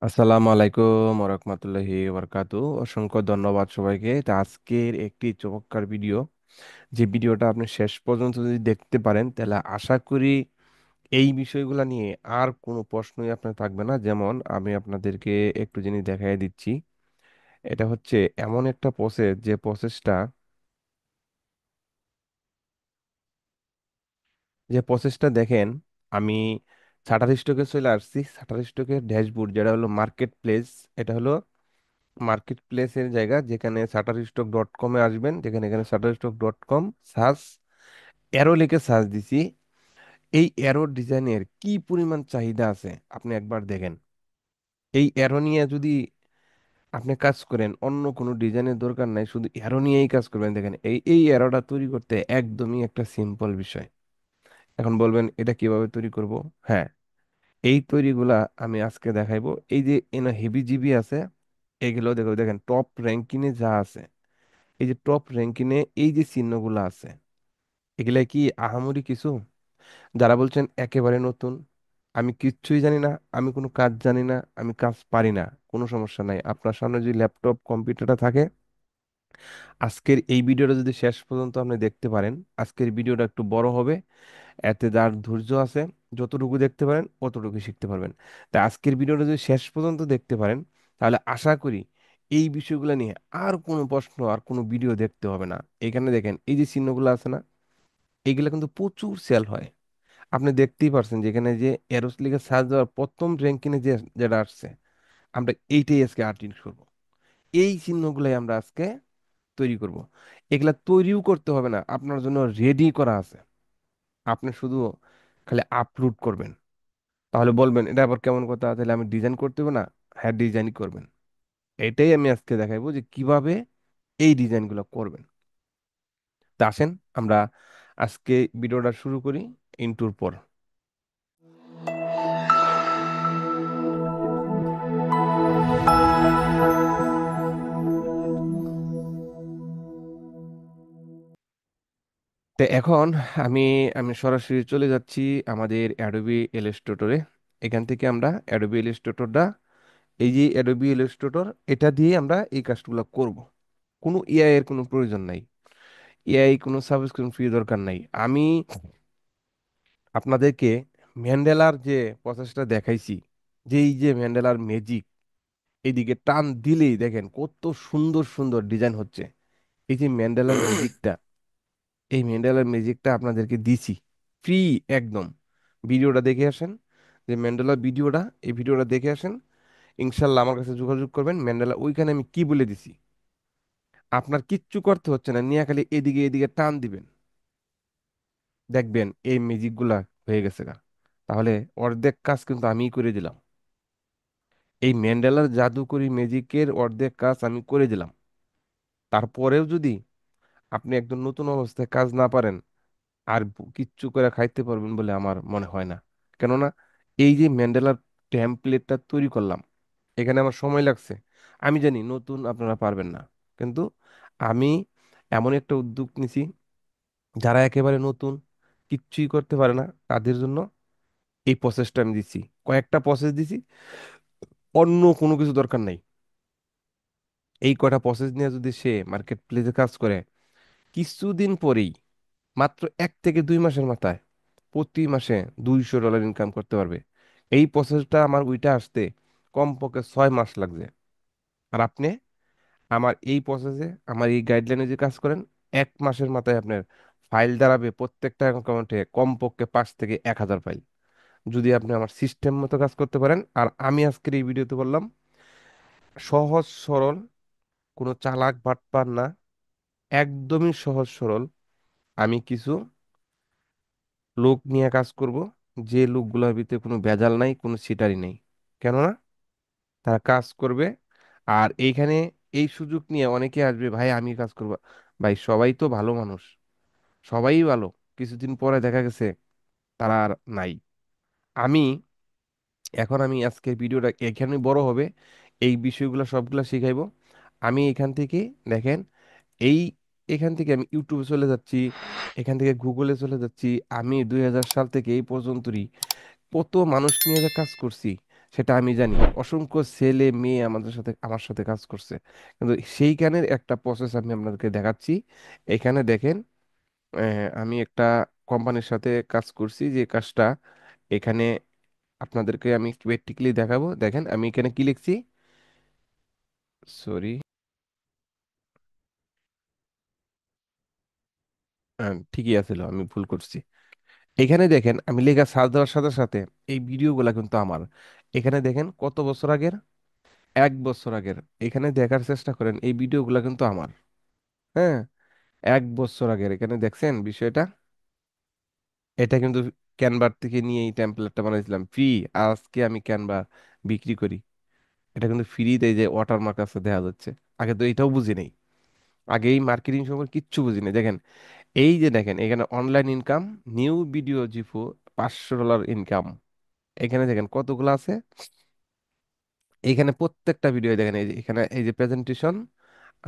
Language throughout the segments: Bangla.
আসসালামু আলাইকুম ওরহমতুল্লাহি ওবরকাতু। অসংখ্য ধন্যবাদ সবাইকে। তা আজকের একটি চমৎকার ভিডিও, যে ভিডিওটা আপনি শেষ পর্যন্ত যদি দেখতে পারেন তাহলে আশা করি এই বিষয়গুলো নিয়ে আর কোনো প্রশ্নই আপনার থাকবে না। যেমন আমি আপনাদেরকে একটু জিনিস দেখাই দিচ্ছি। এটা হচ্ছে এমন একটা প্রসেস, যে প্রসেসটা দেখেন। আমি শাটার স্টকে চলে আসছি। শাটার স্টকের ড্যাশবোর্ড, যেটা হলো মার্কেট প্লেস। এটা হলো মার্কেট প্লেসের জায়গা, যেখানে shutterstock.com-এ আসবেন। যেখানে এখানে shutterstock.com সার্চ, অ্যারো লিখে সার্চ দিছি। এই অ্যারো ডিজাইনের কি পরিমাণ চাহিদা আছে আপনি একবার দেখেন। এই অ্যারো নিয়ে যদি আপনি কাজ করেন, অন্য কোনো ডিজাইনের দরকার নাই, শুধু অ্যারো নিয়েই কাজ করবেন। দেখেন এই অ্যারোটা তৈরি করতে একদমই একটা সিম্পল বিষয়। এখন বলবেন এটা কিভাবে তৈরি করব? হ্যাঁ, এই তৈরিগুলা আমি আজকে দেখাইবো। এই যে এনে হেভি জিবি আছে, এগুলো দেখো, দেখেন টপ র্যাঙ্কিংয়ে যা আছে, এই যে টপ র্যাঙ্কিংয়ে এই যে চিহ্নগুলো আছে, এগুলা কি আহামরি কিছু? যারা বলছেন একেবারে নতুন, আমি কিচ্ছুই জানি না, আমি কোনো কাজ জানি না, আমি কাজ পারি না, কোনো সমস্যা নাই। আপনার সামনে যদি ল্যাপটপ কম্পিউটারটা থাকে, আজকের এই ভিডিওটা যদি শেষ পর্যন্ত আপনি দেখতে পারেন, আজকের ভিডিওটা একটু বড় হবে। এতে যার ধৈর্য আছে, যতটুকু দেখতে পারেন অতটুকু শিখতে পারবেন। তাই আজকের ভিডিওটা যদি শেষ পর্যন্ত দেখতে পারেন, তাহলে আশা করি এই বিষয়গুলো নিয়ে আর কোনো প্রশ্ন আর কোনো ভিডিও দেখতে হবে না। এখানে দেখেন এই যে চিহ্নগুলো আছে না, এগুলো কিন্তু প্রচুর সেল হয়। আপনি দেখতেই পারছেন, যেখানে যে এরোস লিগে সার্চ দেওয়ার প্রথম র্যাঙ্কিংয়ে যে যেটা আসছে, আমরা এইটাই আজকে আর্টিস্ট করব। এই চিহ্নগুলাই আমরা আজকে তৈরি করব। এগুলা তৈরিও করতে হবে না, আপনার জন্য রেডি করা আছে। আপনি শুধু খালি আপলোড করবেন। তাহলে বলবেন এটা আবার কেমন কথা, তাহলে আমি ডিজাইন করতে হবে না? হ্যাঁ, ডিজাইনই করবেন। এটাই আমি আজকে দেখাইবো যে কিভাবে এই ডিজাইনগুলো করবেন। তা আসেন আমরা আজকে ভিডিওটা শুরু করি ইন্টুর পর। তো এখন আমি আমি সরাসরি চলে যাচ্ছি আমাদের অ্যাডোবি ইলাস্ট্রেটরে। এখান থেকে আমরা অ্যাডোবি ইলাস্ট্রেটরটা, এই যে অ্যাডোবি ইলাস্ট্রেটর, এটা দিয়ে আমরা এই কাজগুলো করব। কোনো এআই এর কোনো প্রয়োজন নাই, এআই কোনো সাবস্ক্রিপশন ফি দরকার নাই। আমি আপনাদেরকে ম্যান্ডেলার যে প্রসেসটা দেখাইছি, যে এই যে ম্যান্ডেলার ম্যাজিক, এইদিকে টান দিলেই দেখেন কত সুন্দর সুন্দর ডিজাইন হচ্ছে। এই যে ম্যান্ডেলার ম্যাজিকটা, এই ম্যান্ডেলার ম্যাজিকটা আপনাদেরকে দিছি ফ্রি একদম। ভিডিওটা দেখে আসেন, যে ম্যান্ডেলার ভিডিওটা, এই ভিডিওটা দেখে আসেন। ইনশাল্লাহ আমার কাছে যোগাযোগ করবেন। ম্যান্ডেলা ওইখানে আমি কি বলে দিছি, আপনার কিচ্ছু করতে হচ্ছে না, নিয়ে খালি এদিকে এদিকে টান দিবেন, দেখবেন এই ম্যাজিকগুলা হয়ে গেছে গা। তাহলে অর্ধেক কাজ কিন্তু আমিই করে দিলাম। এই ম্যান্ডেলার জাদুকরি ম্যাজিকের অর্ধেক কাজ আমি করে দিলাম। তারপরেও যদি আপনি একদম নতুন অবস্থায় কাজ না পারেন, আর কিচ্ছু করে খাইতে পারবেন বলে আমার মনে হয় না। কেননা এই যে ম্যান্ডেলার টেমপ্লেটটা তৈরি করলাম, এখানে আমার সময় লাগছে। আমি জানি নতুন আপনারা পারবেন না, কিন্তু আমি এমন একটা উদ্যোগ নিছি, যারা একেবারে নতুন, কিচ্ছুই করতে পারে না, তাদের জন্য এই প্রসেসটা আমি দিচ্ছি। কয়েকটা প্রসেস দিছি, অন্য কোনো কিছু দরকার নাই। এই কয়টা প্রসেস নিয়ে যদি সে মার্কেট প্লেসে কাজ করে, কিছুদিন পরেই, মাত্র 1 থেকে 2 মাসের মাথায়, প্রতি মাসে $200 ইনকাম করতে পারবে। এই প্রসেসটা আমার ওইটা আসতে কমপক্ষে 6 মাস লাগছে। আর আপনি আমার এই প্রসেসে, আমার এই গাইডলাইনে যে কাজ করেন, 1 মাসের মাথায় আপনার ফাইল দাঁড়াবে প্রত্যেকটা অ্যাকাউন্টে কমপক্ষে 5 থেকে 1,000 ফাইল, যদি আপনি আমার সিস্টেম মতো কাজ করতে পারেন। আর আমি আজকের এই ভিডিওতে বললাম সহজ সরল, কোনো চালাক বাটপার না, একদমই সহজ সরল। আমি কিছু লোক নিয়ে কাজ করব, যে লোকগুলোর ভিতরে কোনো ভেজাল নাই, কোনো সিটারি নেই। কেননা তারা কাজ করবে। আর এইখানে এই সুযোগ নিয়ে অনেকে আসবে, ভাই আমি কাজ করব। ভাই সবাই তো ভালো মানুষ, সবাই ভালো, কিছুদিন পরে দেখা গেছে তারা আর নাই। আমি আমি আজকের ভিডিওটা এখানে বড় হবে, এই বিষয়গুলো সবগুলা শিখাইবো। আমি এখান থেকে দেখেন, এই এখান থেকে আমি ইউটিউবে চলে যাচ্ছি, এখান থেকে গুগলে চলে যাচ্ছি। আমি 2000 সাল থেকে এই পর্যন্তই কত মানুষ নিয়ে যে কাজ করছি, সেটা আমি জানি। অসংখ্য ছেলে মেয়ে আমাদের সাথে আমার সাথে কাজ করছে, কিন্তু সেইখানের একটা প্রসেস আমি আপনাদেরকে দেখাচ্ছি। এখানে দেখেন, আমি একটা কোম্পানির সাথে কাজ করছি, যে কাজটা এখানে আপনাদেরকে আমি প্র্যাকটিক্যালি দেখাবো। দেখেন আমি এখানে কি লিখছি, সরি, ঠিকই আছিল, আমি ভুল করছি। এখানে দেখেন আমি লেখা সার্চ দেওয়ার সাথে সাথে এই ভিডিওগুলা কিন্তু আমার। এখানে দেখেন কত বছর আগের, 1 বছর আগের। এখানে দেখার চেষ্টা করেন, এই ভিডিওগুলা কিন্তু আমার। হ্যাঁ, 1 বছর আগের। এখানে দেখছেন বিষয়টা, এটা কিন্তু ক্যানভার থেকে নিয়ে এই টেমপ্লেটটা বানাইছিলাম ফ্রি। আজকে আমি ক্যানভা বিক্রি করি, এটা কিন্তু ফ্রিতে, এই যে ওয়াটারমার্ক আছে দেখা যাচ্ছে। আগে তো এটাও বুঝি নাই, আগে এই মার্কেটিং সম্পর্কে কিচ্ছু বুঝি নাই। দেখেন এই যে দেখেন এখানে অনলাইন ইনকাম, নিউ ভিডিও জিফু, $500 ইনকাম। এখানে দেখেন কতগুলো আছে। এখানে প্রত্যেকটা ভিডিও দেখেন, এই যে এখানে এই যে প্রেজেন্টেশন,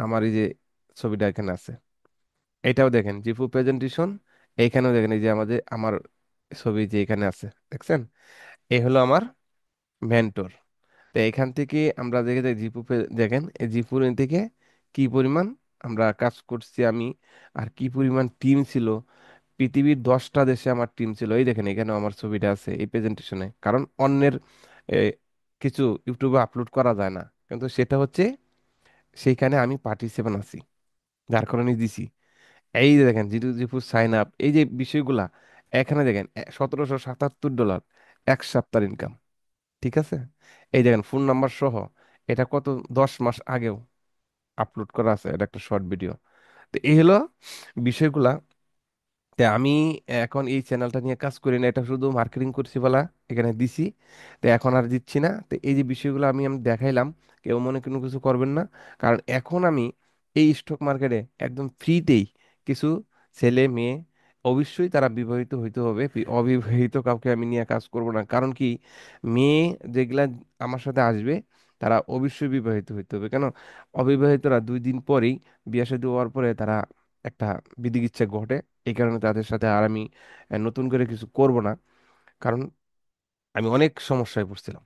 আমার এই যে ছবিটা এখানে আছে। এটাও দেখেন জিফু প্রেজেন্টেশন। এইখানেও দেখেন এই যে আমার ছবি যে এখানে আছে, দেখছেন? এই হলো আমার মেন্টর। তো এখান থেকে আমরা দেখে যাই জিপু দেখেন এই জিপুর থেকে কি পরিমাণ আমরা কাজ করছি আমি, আর কি পরিমাণ টিম ছিল। পৃথিবীর 10টা দেশে আমার টিম ছিল। এই দেখেন এখানে আমার ছবিটা আছে এই প্রেজেন্টেশনে, কারণ অন্যের এ, কিছু ইউটিউবে আপলোড করা যায় না, কিন্তু সেটা হচ্ছে সেইখানে আমি পার্টিসিপেন্ট আছি, যার কারণে দিছি। এই যে দেখেন জিটু জিপু সাইন আপ, এই যে বিষয়গুলা এখানে দেখেন, $1777 1 সপ্তাহের ইনকাম। ঠিক আছে, এই দেখেন ফোন নাম্বার সহ। এটা কত, 10 মাস আগেও আপলোড করা আছে, এটা একটা শর্ট ভিডিও। তো এই হলো বিষয়গুলা। তা আমি এখন এই চ্যানেলটা নিয়ে কাজ করি না, এটা শুধু মার্কেটিং করছি বলা এখানে দিছি। তো এখন আর দিচ্ছি না। তো এই যে বিষয়গুলো আমি আমি দেখাইলাম, কেউ মনে কোনো কিছু করবেন না। কারণ এখন আমি এই স্টক মার্কেটে একদম ফ্রিতেই কিছু ছেলে মেয়ে, অবশ্যই তারা বিবাহিত হইতে হবে, অবিবাহিত কাউকে আমি নিয়ে কাজ করব না। কারণ কি, মেয়ে যেগুলা আমার সাথে আসবে তারা অবশ্যই বিবাহিত হইতে হবে। কেন, অবিবাহিতরা 2 দিন পরেই, বিয়ে শাদী হওয়ার পরে তারা একটা বিধিকিচ্ছা ঘটে। এই কারণে তাদের সাথে আর আমি নতুন করে কিছু করব না। কারণ আমি অনেক সমস্যায় পড়ছিলাম,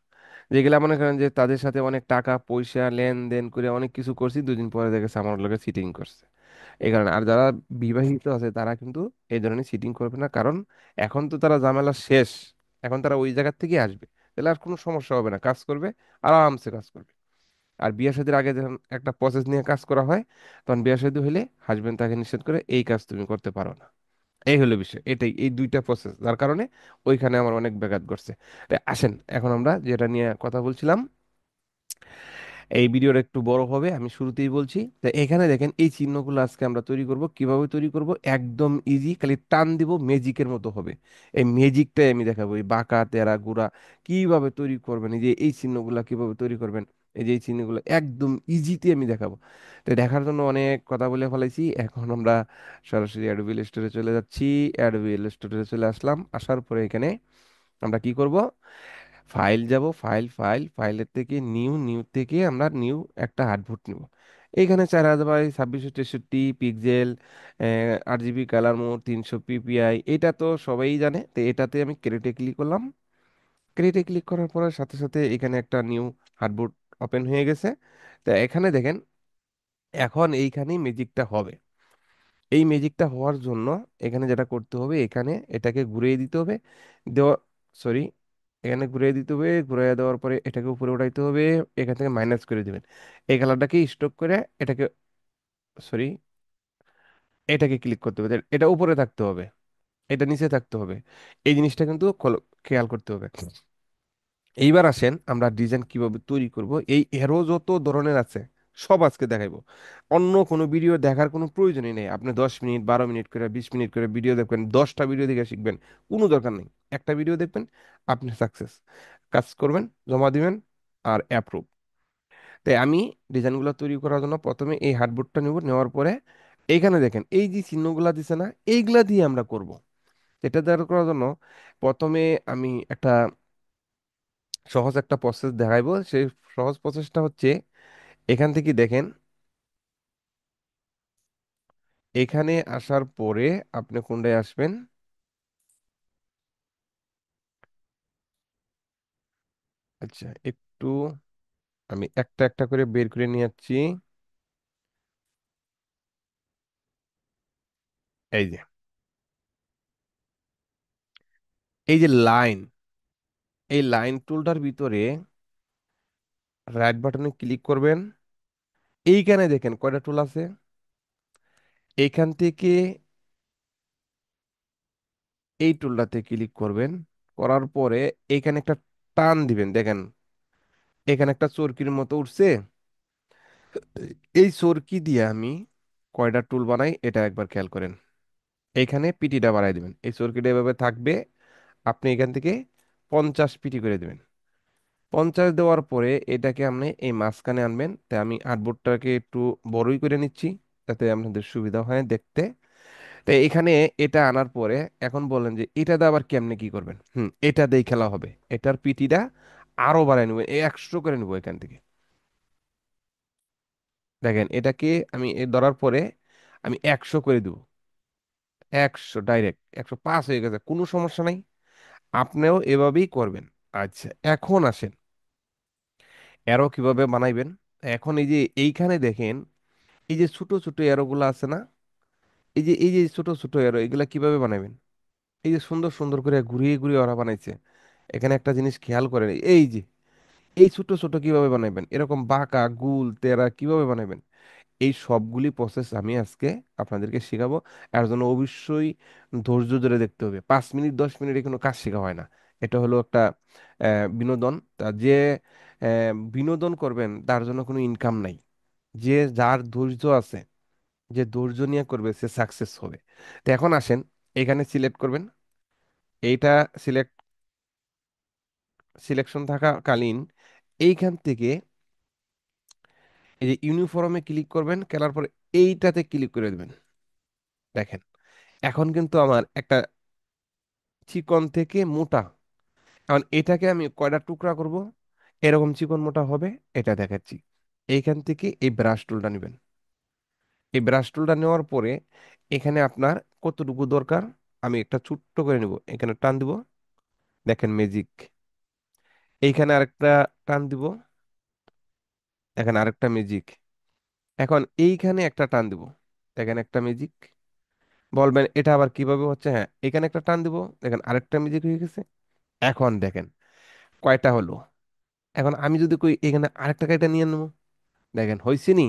যেগুলা মনে করেন যে তাদের সাথে অনেক টাকা পয়সা লেনদেন করে অনেক কিছু করছি, 2 দিন পরে দেখেছে আমার লোকে চিটিং করছে। এই কারণে আর যারা বিবাহিত আছে তারা কিন্তু এই ধরনের চিটিং করবে না। কারণ এখন তো তারা ঝামেলা শেষ, এখন তারা ওই জায়গার থেকে আসবে, তাহলে আর কোনো সমস্যা হবে না, কাজ করবে, আরামসে কাজ করবে। আর বিয়ে শাদীর আগে যখন একটা প্রসেস নিয়ে কাজ করা হয়, তখন বিয়ে শাদী হলে হাজবেন্ড তাকে নিষেধ করে এই কাজ তুমি করতে পারো না। এই হলো বিষয়, এটাই এই দুইটা প্রসেস, যার কারণে ওইখানে আমার অনেক ব্যাঘাত ঘটছে। তাই আসেন এখন আমরা যেটা নিয়ে কথা বলছিলাম, এই ভিডিওটা একটু বড় হবে, আমি শুরুতেই বলছি। তো এখানে দেখেন এই চিহ্নগুলো আজকে আমরা তৈরি করব। কিভাবে তৈরি করব, একদম ইজি, খালি টান দিব, ম্যাজিকের মতো হবে। এই ম্যাজিকটাই আমি দেখাবো, এই বাঁকা তেরা গুড়া কিভাবে তৈরি করবেন, এই যে এই চিহ্নগুলো কিভাবে তৈরি করবেন, এই যে এই চিহ্নগুলো একদম ইজিতে আমি দেখাবো। তো দেখার জন্য অনেক কথা বলে ফেলাইছি, এখন আমরা সরাসরি অ্যাডোবি ইলাস্ট্রেটরে চলে যাচ্ছি। অ্যাডোবি ইলাস্ট্রেটরে চলে আসলাম, আসার পরে এখানে আমরা কি করব, ফাইল যাব, ফাইলের থেকে নিউ, নিউ থেকে আমরা নিউ একটা আউটপুট নিব। এইখানে 4000 by 2663 pixel, 8 GB colour mode, 300 ppi, এটা তো সবাই জানে। তো এটাতে আমি ক্রিয়েটে ক্লিক করলাম। ক্রিয়েটে ক্লিক করার পরে সাথে সাথে এখানে একটা নিউ হার্ডবোর্ড ওপেন হয়ে গেছে। তো এখানে দেখেন এখন এইখানেই ম্যাজিকটা হবে। এই ম্যাজিকটা হওয়ার জন্য এখানে যেটা করতে হবে, এখানে এটাকে ঘুরিয়ে দিতে হবে, দেওয়া, সরি, এখানে ঘুরিয়ে দিতে হবে। ঘুরিয়ে দেওয়ার পরে এটাকে উপরে উঠাইতে হবে, এখান থেকে মাইনাস করে দিবেন। এই কালারটাকে স্টক করে এটাকে, সরি, এটাকে ক্লিক করতে হবে, এটা উপরে থাকতে হবে, এটা নিচে থাকতে হবে। এই জিনিসটা কিন্তু খেয়াল করতে হবে। এইবার আসেন আমরা ডিজাইন কিভাবে তৈরি করব। এই এরো যত ধরনের আছে সব আজকে দেখাইবো। অন্য কোনো ভিডিও দেখার কোনো প্রয়োজনই নেই। আপনি 10 মিনিট, 12 মিনিট করে, 20 মিনিট করে ভিডিও দেখবেন, 10টা ভিডিও দেখে শিখবেন, কোনো দরকার নেই। একটা ভিডিও দেখবেন, আপনি সাকসেস, কাজ করবেন, জমা দিবেন, আর অ্যাপ্রুভ। তাই আমি ডিজাইনগুলো তৈরি করার জন্য প্রথমে এই হার্ডবোর্ডটা নেব, নেওয়ার পরে এইখানে দেখেন এই যে চিহ্নগুলা দিছে না, এইগুলা দিয়ে আমরা করব। এটা তৈরি করার জন্য প্রথমে আমি একটা সহজ একটা প্রসেস দেখাইবো। সেই সহজ প্রসেসটা হচ্ছে, এখান থেকে দেখেন, এখানে আসার পরে আপনি কোনটায় আসবেন, আচ্ছা, একটু আমি একটা একটা করে বের করে নিয়ে যাচ্ছি। এই যে, এই যে লাইন, এই লাইন টুলটার ভিতরে রাইট বাটনে ক্লিক করবেন। এইখানে দেখেন কয়টা টুল আছে। এইখান থেকে এই টুলটাতে ক্লিক করবেন, করার পরে এইখানে একটা টান দিবেন। দেখেন এখানে একটা চরকির মতো উঠছে। এই চরকি দিয়ে আমি কয়টা টুল বানাই এটা একবার খেয়াল করেন। এইখানে পিটিটা বাড়াই দিবেন, এই চরকিটা এভাবে থাকবে। আপনি এখান থেকে 50 পিটি করে দিবেন। 50 দেওয়ার পরে এটাকে আপনি এই মাঝখানে আনবেন। তাই আমি আর্টবোর্ডটাকে একটু বড়ই করে নিচ্ছি, যাতে আপনাদের সুবিধা হয় দেখতে। তো এখানে এটা আনার পরে এখন বলেন যে এটা দিয়ে আবার কেমনে কি করবেন। এটা দিয়ে খেলা হবে। এটার পিটিটা আরো বাড়ায় নেবো, 100 করে নেবো এখান থেকে। দেখেন এটাকে আমি ধরার পরে আমি 100 করে দেবো। 100 ডাইরেক্ট 105 হয়ে গেছে, কোনো সমস্যা নাই। আপনিও এভাবেই করবেন। আচ্ছা, এখন আসেন অ্যারো কিভাবে বানাইবেন। এখন এই যে এইখানে দেখেন, এই যে ছোট ছোট অ্যারো গুলো আছে না, এই যে ছোট ছোট অ্যারো, এগুলা কিভাবে বানাবেন। এই যে সুন্দর সুন্দর করে ঘুরিয়ে ঘুরিয়ে ওরা বানাইছে। এখানে একটা জিনিস খেয়াল করেন, এই যে এই ছোট ছোট কিভাবে বানাইবেন, এরকম বাঁকা গুল তেরা কিভাবে বানাইবেন। এই সবগুলি প্রসেস আমি আজকে আপনাদেরকে শেখাবো। এর জন্য অবশ্যই ধৈর্য ধরে দেখতে হবে। 5 মিনিট 10 মিনিটে কোনো কাজ শেখা হয় না। এটা হলো একটা বিনোদন। তা যে বিনোদন করবেন তার জন্য কোনো ইনকাম নাই। যে যার ধৈর্য আছে, যে ধৈর্য নিয়ে করবে সে সাকসেস হবে। তো এখন আসেন, এখানে সিলেক্ট করবেন। এইটা সিলেক্ট, সিলেকশন থাকাকালীন এইখান থেকে এই যে ইউনিফর্মে ক্লিক করবেন, খেলার পরে এইটাতে ক্লিক করে দেবেন। দেখেন এখন কিন্তু আমার একটা চিকন থেকে মোটা, এখন এটাকে আমি কয়টা টুকরা করব এরকম চিকন মোটা হবে, এটা দেখাচ্ছি। এইখান থেকে এই ব্রাশ টুলটা নেবেন। এই ব্রাশ টুলটা নেওয়ার পরে এখানে আপনার কতটুকু দরকার আমি একটা ছোট্ট করে নিব, এখানে টান দিব। দেখেন ম্যাজিক। এইখানে আরেকটা টান দিব, দেখেন আরেকটা ম্যাজিক। এখন এইখানে একটা টান দিব, দেখেন একটা ম্যাজিক। বলবেন এটা আবার কিভাবে হচ্ছে। হ্যাঁ, এখানে একটা টান দিব, দেখেন আরেকটা ম্যাজিক হয়ে গেছে। এখন দেখেন কয়টা হলো। এখন আমি যদি কই এখানে আরেকটা কাইটা নিয়ে নেবো, দেখেন হয়েছে নি।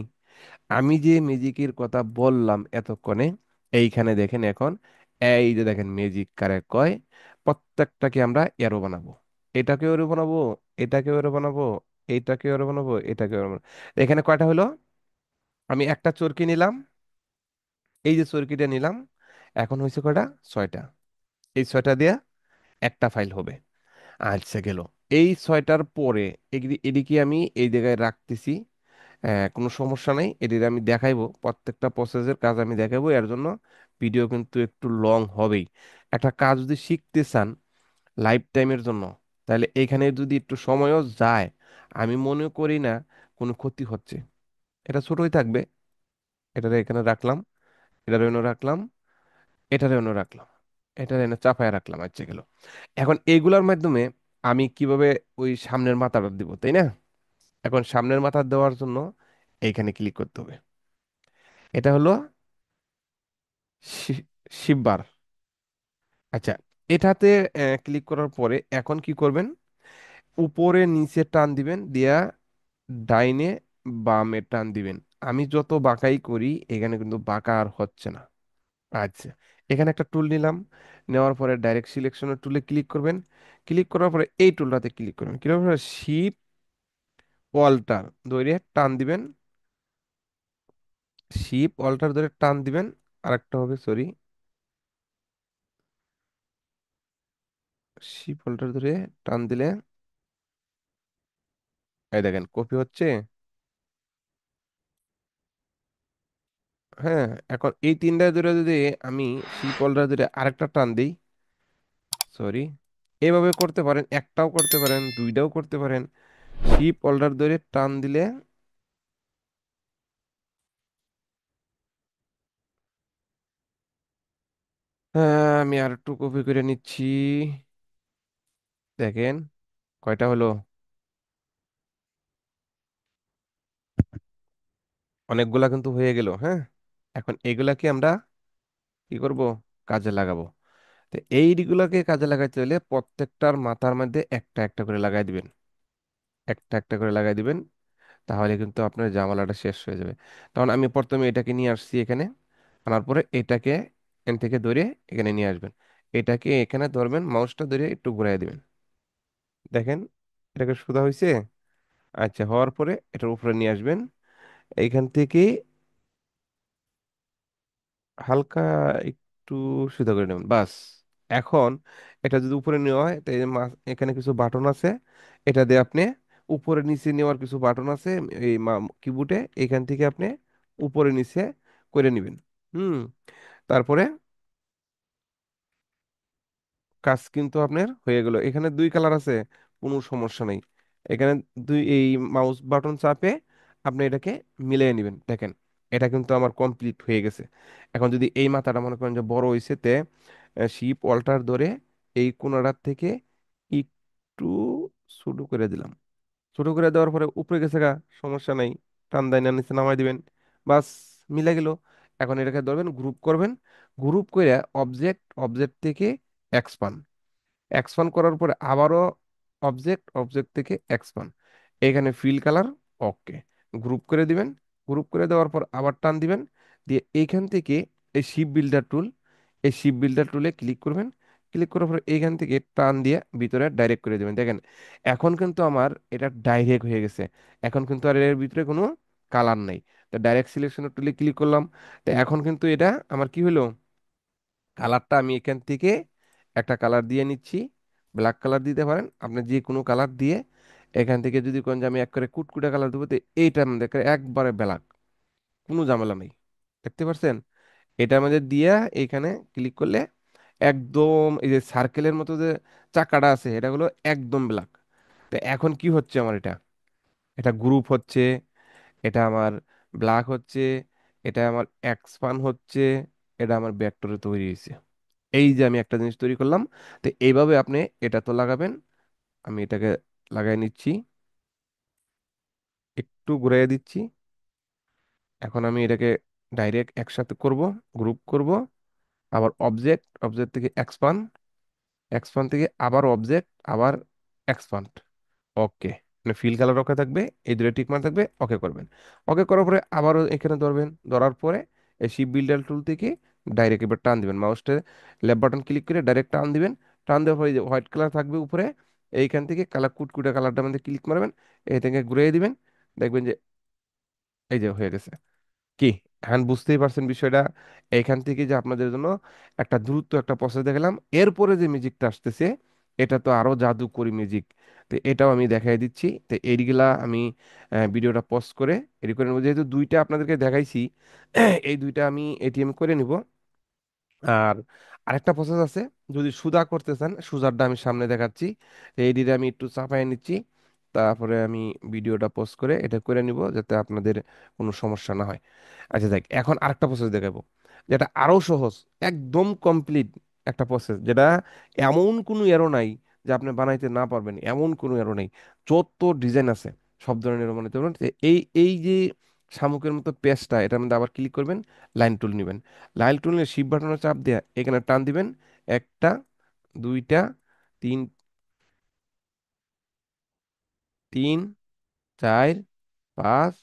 আমি যে ম্যাজিকের কথা বললাম এতক্ষণে, এইখানে দেখেন এখন এই যে দেখেন ম্যাজিক কারে কয়। প্রত্যেকটাকে আমরা এরো বানাবো। এটাকে এরো বানাবো, এটাকে এরো বানাবো, এইটাকে এরো বানাবো, এটাকে এরো বানাবো। এখানে কয়টা হলো, আমি একটা চরকি নিলাম, এই যে চরকিটা নিলাম। এখন হয়েছে কয়টা, 6টা। এই 6টা দিয়ে একটা ফাইল হবে। আচ্ছা গেল। এই 6টার পরে এদিকে আমি এই জায়গায় রাখতেছি। কোনো সমস্যা নাই, এটির আমি দেখাইবো, প্রত্যেকটা প্রসেসের কাজ আমি দেখাবো। এর জন্য ভিডিও কিন্তু একটু লং হবেই। একটা কাজ যদি শিখতে চান লাইফ টাইমের জন্য, তাহলে এখানে যদি একটু সময়ও যায়, আমি মনে করি না কোনো ক্ষতি হচ্ছে। এটা ছোটই থাকবে। এটা এখানে রাখলাম, এটা এনে রাখলাম, এটা এনে রাখলাম, এটা এনে চাপায় রাখলাম। আচ্ছা গেল। এখন এইগুলোর মাধ্যমে আমি কিভাবে ওই সামনের মাথাটা দিব, তাই না। এখন সামনের মাথা দেওয়ার জন্য এইখানে ক্লিক করতে হবে। এটা হলো শিববার। আচ্ছা, এটাতে ক্লিক করার পরে এখন কি করবেন, উপরে নিচে টান দিবেন, দিয়া ডাইনে বামে টান দিবেন। আমি যত বাঁকাই করি এখানে কিন্তু বাঁকা আর হচ্ছে না। আচ্ছা, এখানে একটা টুল নিলাম, নেওয়ার পরে ডাইরেক্ট সিলেকশনের টুলে ক্লিক করবেন। ক্লিক করার পরে এই টুলটাতে ক্লিক করবেন। ক্লিক করার পরে শিপ অল্টার ধরে টান দিবেন। শিপ অল্টার ধরে টান দিবেন। আরেকটা হবে, সরি, শিপ অল্টার ধরে টান দিলে এই দেখেন কপি হচ্ছে। হ্যাঁ, এখন এই তিনটা ধরে যদি আমি শিপ অল্টার ধরে আরেকটা টান দিই, সরি, এভাবে করতে পারেন, একটাও করতে পারেন, দুইটাও করতে পারেন। শিপ অল্টার ধরে টান দিলে, আমি আর একটু কপি করে নিচ্ছি। দেখেন কয়টা হলো, অনেকগুলা কিন্তু হয়ে গেল, হ্যাঁ। এখন এগুলাকে আমরা কি করব, কাজে লাগাবো। তো এইগুলাকে কাজে লাগাইতে হলে প্রত্যেকটার মাথার মধ্যে একটা একটা করে লাগাই দিবেন, একটা একটা করে লাগাই দিবেন। তাহলে কিন্তু আপনার জামালাটা শেষ হয়ে যাবে। তখন আমি প্রথমে এটাকে নিয়ে আসছি এখানে, আনার পরে এটাকে এখান থেকে ধরে এখানে নিয়ে আসবেন। এটাকে এখানে ধরবেন, মাউসটা ধরে একটু ঘুরাই দিবেন। দেখেন, এটাকে সোজা হয়েছে। আচ্ছা, হওয়ার পরে এটার উপরে নিয়ে আসবেন। এইখান থেকে হালকা একটু সোজা করে নেবেন, বাস। এখন এটা যদি উপরে নেওয়া হয়, তো এই যে এখানে কিছু বাটন আছে, এটা দিয়ে আপনি উপরে নিচে নেওয়ার কিছু বাটন আছে এই কিবোর্ডে, এখান থেকে আপনি উপরে নিচে করে নেবেন। হুম। তারপরে কাজ কিন্তু আপনার হয়ে গেল। এখানে দুই কালার আছে, কোনো সমস্যা নেই। এখানে দুই এই মাউস বাটন চাপে আপনি এটাকে মিলিয়ে নেবেন। দেখেন, এটা কিন্তু আমার কমপ্লিট হয়ে গেছে। এখন যদি এই মাথাটা মনে করেন যে বড় হয়েছে, তে শিপ অল্টার ধরে এই কোণাটার থেকে একটু ছোট করে দিলাম। ছোট করে দেওয়ার পরে উপরে গেছে গা, সমস্যা নাই। টান দাই না নিচে নামাই দিবেন, বাস, মিলে গেল। এখন এটাকে ধরবেন, গ্রুপ করবেন। গ্রুপ করে অবজেক্ট, অবজেক্ট থেকে এক্সপান্ড, এক্সপান্ড করার পরে আবারও অবজেক্ট, অবজেক্ট থেকে এক্সপান্ড। এখানে ফিল কালার, ওকে, গ্রুপ করে দিবেন। গ্রুপ করে দেওয়ার পর আবার টান দিবেন, দিয়ে এইখান থেকে এই শিপ বিল্ডার টুল, এই শিপ বিল্ডার টুলে ক্লিক করবেন। ক্লিক করার পর এইখান থেকে টান দিয়ে ভিতরে ডাইরেক্ট করে দেবেন। দেখেন, এখন কিন্তু আমার এটা ডাইরেক্ট হয়ে গেছে। এখন কিন্তু আর এর ভিতরে কোনো কালার নাই। তো ডাইরেক্ট সিলেকশনের টুলে ক্লিক করলাম। তো এখন কিন্তু এটা আমার কি হলো, কালারটা আমি এখান থেকে একটা কালার দিয়ে নিচ্ছি। ব্ল্যাক কালার দিতে পারেন আপনি, যে কোনো কালার দিয়ে। এখান থেকে যদি কোন যে আমি এক করে কুটকুটে কালার দেবো, তো এইটার মধ্যে একবারে ব্ল্যাক, কোনো ঝামেলা নেই। দেখতে পাচ্ছেন? এটার মধ্যে দিয়া এখানে ক্লিক করলে একদম এই যে সার্কেলের মতো যে চাকাটা আছে, এটা হলো একদম ব্ল্যাক। তো এখন কি হচ্ছে আমার, এটা এটা গ্রুপ হচ্ছে, এটা আমার ব্ল্যাক হচ্ছে, এটা আমার এক্সপান হচ্ছে, এটা আমার ভেক্টরে তৈরি হয়েছে। এই যে আমি একটা জিনিস তৈরি করলাম। তো এইভাবে আপনি এটা তো লাগাবেন। আমি এটাকে লাগাই নিচ্ছি, একটু ঘুরাইয়া দিচ্ছি। এখন আমি এটাকে ডাইরেক্ট একসাথে করব, গ্রুপ করব, আবার অবজেক্ট, অবজেক্ট থেকে এক্সপান্ড, এক্সপান্ড থেকে আবার অবজেক্ট, আবার এক্সপান্ড। ওকে, মানে ফিল কালার ওকে থাকবে, এই দুটো টিক মার্ক থাকবে, ওকে করবেন। ওকে করার পরে আবারও এখানে ধরবেন, ধরার পরে এই শিপ বিল্ডার টুল থেকে ডাইরেক্ট এবার টান দিবেন, মাউসটা লেফট বাটন ক্লিক করে ডাইরেক্ট টান দিবেন। টান দেওয়ার পরে যে হোয়াইট কালার থাকবে উপরে, এইখান থেকে কালার কুটকুটে কালারটা মধ্যে ক্লিক মারবেন, এই থেকে ঘুরিয়ে দিবেন। দেখবেন যে এই যে হয়ে গেছে। কি, এখন বুঝতেই পারছেন বিষয়টা? এখান থেকে যে আপনাদের জন্য একটা দ্রুত একটা প্রসেস দেখালাম। এরপরে যে মিউজিকটা আসতেছে, এটা তো আরো জাদুকরি মিউজিক। তো এটাও আমি দেখাই দিচ্ছি। তো এইগুলা আমি ভিডিওটা পজ করে এডিট করে নেবো, যেহেতু দুইটা আপনাদেরকে দেখাইছি। এই দুইটা আমি এটিএম করে নিব। আর আরেকটা প্রসেস আছে, যদি সুদা করতে চান, সুজারটা আমি সামনে দেখাচ্ছি। তো এইদিকে আমি একটু চাপাই নিচ্ছি, তারপরে আমি ভিডিওটা পোস্ট করে এটা করে নিব, যাতে আপনাদের কোনো সমস্যা না হয়। আচ্ছা দেখ, এখন আরেকটা প্রসেস দেখাবো, যেটা আরো সহজ, একদম কমপ্লিট একটা প্রসেস, যেটা এমন কোনো এরো নাই যে আপনি বানাইতে না পারবেন, এমন কোনো এরো নেই। যত ডিজাইন আছে সব ধরনের বানাইতে পারবেন। তো এই এই যে শামুকের মতো পেজটা, এটার মধ্যে আবার ক্লিক করবেন, লাইন টুল নেবেন। লাইন টুলের শিপ বাটনের চাপ দিয়ে এখানে টান দিবেন। একটা, দুইটা, তিন, তিন, চার, পাঁচ,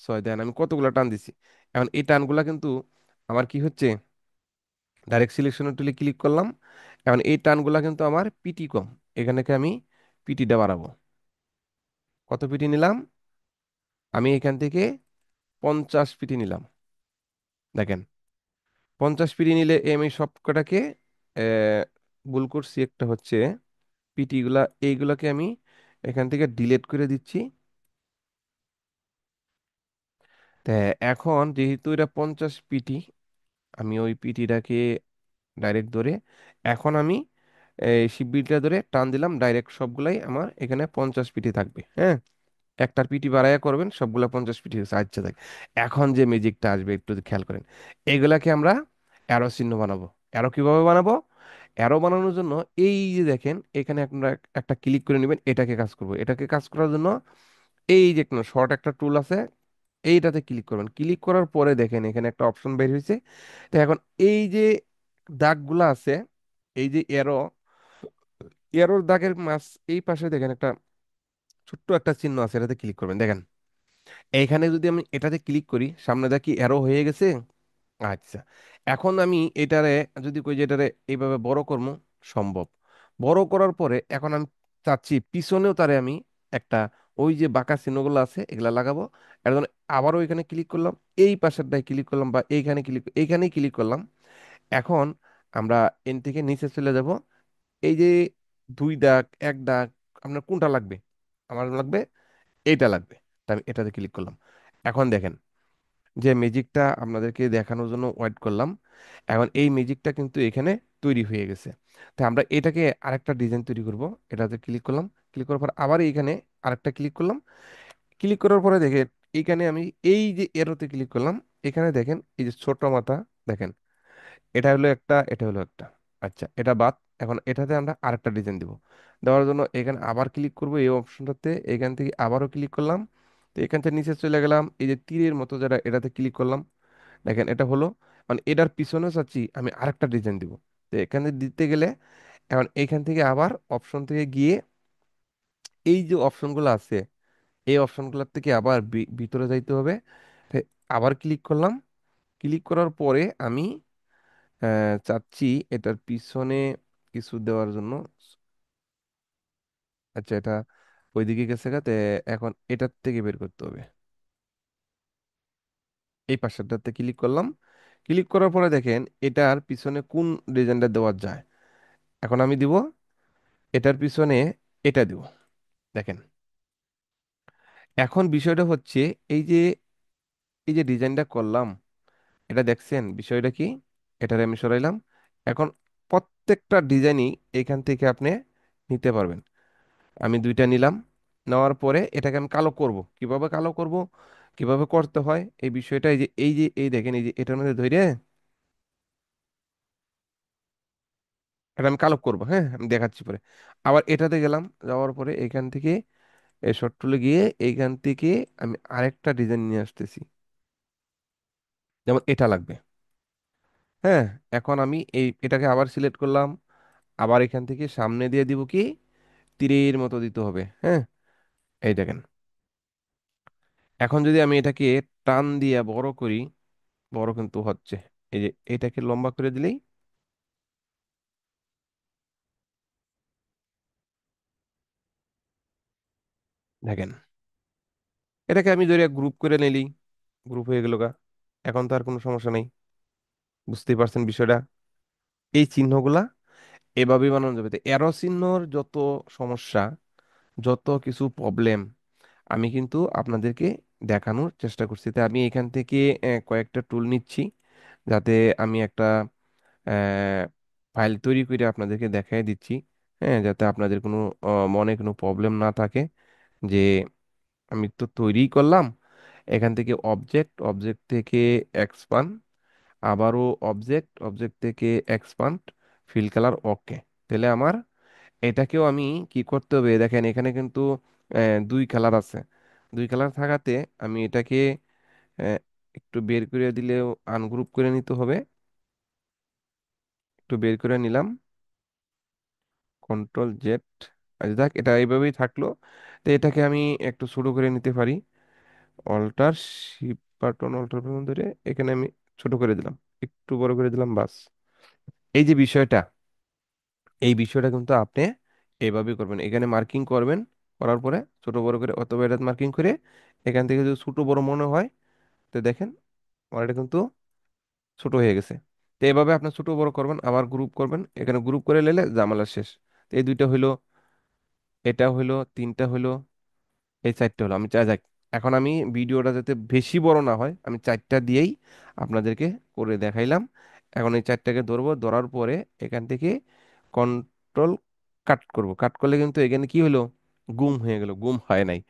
ছয়, দেন আমি কতগুলো টান দিছি। এখন এই টানগুলা কিন্তু আমার কি হচ্ছে, ডাইরেক্ট সিলেকশনের টুলে ক্লিক করলাম। এখন এই টানগুলা কিন্তু আমার পিটি কম। এখানে কি আমি পিটিটা বাড়াবো। কত পিটি নিলাম? আমি এখান থেকে 50 পিটি নিলাম। দেখেন, 50 পিটি নিলে আমি সব কটাকে ভুল করছি, একটা হচ্ছে পিটি গুলা, এইগুলাকে আমি এখান থেকে ডিলিট করে দিচ্ছি। তা এখন যেহেতু এটা 50 পিটি, আমি ওই পিটিটাকে ডাইরেক্ট ধরে, এখন আমি এই শিপবিলটা ধরে টান দিলাম, ডাইরেক্ট সবগুলাই আমার এখানে 50 পিটি থাকবে, হ্যাঁ। একটার পিটি বাড়াইয়া করবেন, সবগুলা 50 পিটি হচ্ছে। আচ্ছা দেখ, এখন যে ম্যাজিকটা আসবে একটু খেয়াল করেন। এগুলাকে আমরা অ্যারো চিহ্ন বানাবো। অ্যারো কিভাবে বানাবো? অ্যারো বানানোর জন্য এই যে দেখেন, এখানে আমরা একটা ক্লিক করে নেবেন, এটাকে কাজ করবো। এটাকে কাজ করার জন্য এই যে শর্ট একটা টুল আছে, এইটাতে ক্লিক করবেন, ক্লিক করার পরে দেখেন এখানে একটা অপশন বের হয়েছে। তো এখন এই যে দাগগুলো আছে, এই যে এরো, এরোর দাগের মাছ এই পাশে দেখেন একটা ছোট্ট একটা চিহ্ন আছে, এটাতে ক্লিক করবেন। দেখেন এইখানে যদি আমি এটাতে ক্লিক করি, সামনে দেখি এরো হয়ে গেছে। আচ্ছা, এখন আমি এটারে যদি কই যে এটারে এইভাবে বড় করবো, সম্ভব। বড় করার পরে এখন আমি চাচ্ছি পিছনেও তারে আমি একটা ওই যে বাঁকা চিহ্নগুলো আছে এগুলা লাগাবো। এর জন্য আবারও এখানে ক্লিক করলাম, এই পাশেরটায় ক্লিক করলাম, বা এইখানেই ক্লিক করলাম। এখন আমরা এন থেকে নিচে চলে যাব। এই যে দুই দাগ, এক দাগ, আপনার কোনটা লাগবে? আমার লাগবে, এইটা লাগবে। তা আমি এটাতে ক্লিক করলাম। এখন দেখেন যে ম্যাজিকটা আপনাদেরকে দেখানোর জন্য ওয়েট করলাম, এখন এই ম্যাজিকটা কিন্তু এখানে তৈরি হয়ে গেছে। তো আমরা এটাকে আরেকটা ডিজাইন তৈরি করব। এটাতে ক্লিক করলাম, ক্লিক করার পর আবার এইখানে আরেকটা ক্লিক করলাম। ক্লিক করার পরে দেখেন এইখানে আমি এই যে এরোতে ক্লিক করলাম, এখানে দেখেন এই যে ছোট মাথা, দেখেন এটা হলো একটা, এটা হলো একটা। আচ্ছা, এটা বাদ। এখন এটাতে আমরা আরেকটা ডিজাইন দিব। দেওয়ার জন্য এখানে আবার ক্লিক করব এই অপশনটাতে, এখান থেকে আবারও ক্লিক করলাম। তো এখান থেকে নিচে চলে গেলাম, এই যে তীরের মতো যেটা, এটাতে ক্লিক করলাম। দেখেন এটা হলো, মানে এটার পিছনেও চাচ্ছি আমি আরেকটা ডিজাইন দিব। তো এখানে দিতে গেলে এখন এইখান থেকে আবার অপশন থেকে গিয়ে এই যে অপশনগুলো আছে, এই অপশনগুলোর থেকে আবার ভিতরে যাইতে হবে। তো আবার ক্লিক করলাম, ক্লিক করার পরে আমি চাচ্ছি এটার পিছনে কিছু দেওয়ার জন্য। আচ্ছা, এটা ওইদিকে গেছে গা, তে এখন এটার থেকে বের করতে হবে। এই পাশেরটাতে ক্লিক করলাম, ক্লিক করার পরে দেখেন এটার পিছনে কোন ডিজাইনটা দেওয়া যায়। এখন আমি দিব এটার পিছনে, এটা দিব। দেখেন এখন বিষয়টা হচ্ছে এই যে, এই যে ডিজাইনটা করলাম, এটা দেখছেন বিষয়টা কি? এটারে আমি সরাইলাম। এখন প্রত্যেকটা ডিজাইনই এখান থেকে আপনি নিতে পারবেন। আমি দুইটা নিলাম, নেওয়ার পরে এটাকে আমি কালো করব। কিভাবে কালো করব, কিভাবে করতে হয় এই বিষয়টা, এই যে এই দেখেন এই যে এটার মধ্যে ধরে এটা আমি কালো করব। হ্যাঁ, আমি দেখাচ্ছি পরে। আবার এটাতে গেলাম, যাওয়ার পরে এখান থেকে এই শর্ট টুলে গিয়ে এইখান থেকে আমি আরেকটা ডিজাইন নিয়ে আসতেছি, যেমন এটা লাগবে। হ্যাঁ, এখন আমি এটাকে আবার সিলেক্ট করলাম, আবার এখান থেকে সামনে দিয়ে দিব কি, তীরের মতো দিতে হবে। হ্যাঁ, এই দেখেন এখন যদি আমি এটাকে টান দিয়ে বড় করি, বড় কিন্তু হচ্ছে। এই যে এটাকে লম্বা করে দিলেই দেখেন, এটাকে আমি ধরে গ্রুপ করে নিলি, গ্রুপ হয়ে গেল গা। এখন তো আর কোনো সমস্যা নেই, বুঝতেই পারছেন বিষয়টা। এই চিহ্নগুলা এভাবেই বানানো যাবে। তো এরো চিহ্নর যত সমস্যা, যত কিছু প্রবলেম আমি কিন্তু আপনাদেরকে দেখানোর চেষ্টা করছি। তো আমি এখান থেকে কয়েকটা টুল নিচ্ছি, যাতে আমি একটা ফাইল তৈরি করে আপনাদেরকে দেখাই দিচ্ছি। হ্যাঁ, যাতে আপনাদের কোনো মনে কোনো প্রবলেম না থাকে যে আমি তো তৈরি করলাম, এখান থেকে অবজেক্ট, অবজেক্ট থেকে এক্সপান্ড, আবারও অবজেক্ট, অবজেক্ট থেকে এক্সপান্ড, ফিল কালার, ওকে। তাহলে আমার এটাকেও আমি কি করতে হবে, দেখেন এখানে কিন্তু দুই কালার আছে। দুই কালার থাকাতে আমি এটাকে আহ, একটু বের করে দিলেও আনগ্রুপ করে নিতে হবে। একটু বের করে নিলাম, কন্ট্রোল জেড। আচ্ছা দেখ, এটা এইভাবেই থাকলো। তো এটাকে আমি একটু ছোট করে নিতে পারি, alter shift button, alter button ধরে এখানে আমি ছোট করে দিলাম, একটু বড় করে দিলাম, বাস। এই যে বিষয়টা, এই বিষয়টা কিন্তু আপনি এইভাবেই করবেন। এখানে মার্কিং করবেন, করার পরে ছোট বড় করে অথবা এটা মার্কিং করে এখান থেকে যদি ছোট বড় মনে হয়, তো দেখেন আমার এটা কিন্তু ছোট হয়ে গেছে। তো এইভাবে আপনি ছোট বড় করবেন, আবার গ্রুপ করবেন, এখানে গ্রুপ করে নিলে জামালা শেষ। তো এই দুইটা হইলো, এটা হইলো, তিনটা হইলো, এই চারটে হলো। আমি চাই যাক, এখন আমি ভিডিওটা যাতে বেশি বড় না হয়, আমি চারটা দিয়েই আপনাদেরকে করে দেখাইলাম। এখন এই চারটাকে ধরবো, ধরার পরে এখান থেকে কন্ট্রোল কাট করব। কাট করলে কিন্তু এখানে কি হলো, গুম হয়ে গেল, গুম হয় নাই।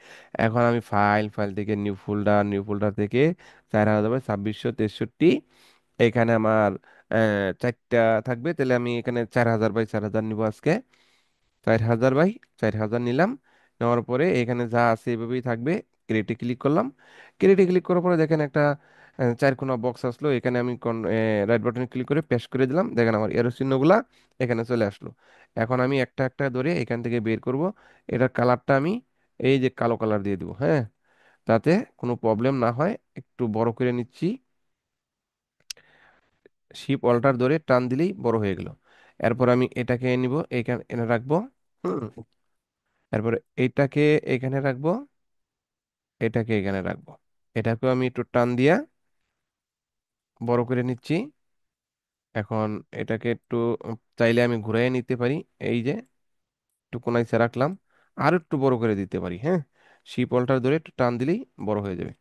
এখন আমি ফাইল, ফাইল থেকে নিউ ফোল্ডার, নিউ ফোল্ডার থেকে 4000/2663, এখানে আমার চারটা থাকবে। তাহলে আমি এখানে 4000/4000 নিব আজকে, 4000/4000 নিলাম। নেওয়ার পরে এখানে যা আছে এভাবেই থাকবে। ক্রিয়েটে ক্লিক করলাম। ক্রিয়েটে ক্লিক করার পরে দেখেন একটা চার কোনা বক্স আসলো, এখানে আমি রাইট বাটনে ক্লিক করে পেস্ট করে দিলাম, দেখেন আমার এরো চিহ্নগুলা এখানে চলে আসলো। এখন আমি একটা একটা ধরে এখান থেকে বের করব। এটার কালারটা আমি এই যে কালো কালার দিয়ে দিব, হ্যাঁ, যাতে কোনো প্রবলেম না হয়। একটু বড় করে নিচ্ছি। শিপ অল্টার ধরে টান দিলেই বড় হয়ে গেল। এরপর আমি এটাকে নিব, এখানে এনে রাখবো। হুম। এরপরে এইটাকে এখানে রাখবো, এটাকে এখানে রাখবো। এটাকেও আমি একটু টান দিয়া বড় করে নিচ্ছি। এখন এটাকে একটু চাইলে আমি ঘুরাইয়ে নিতে পারি। এই যে একটু কোনাইছে রাখলাম, আর একটু বড় করে দিতে পারি, হ্যাঁ। শিপ অল্টার ধরে একটু টান দিলেই বড় হয়ে যাবে।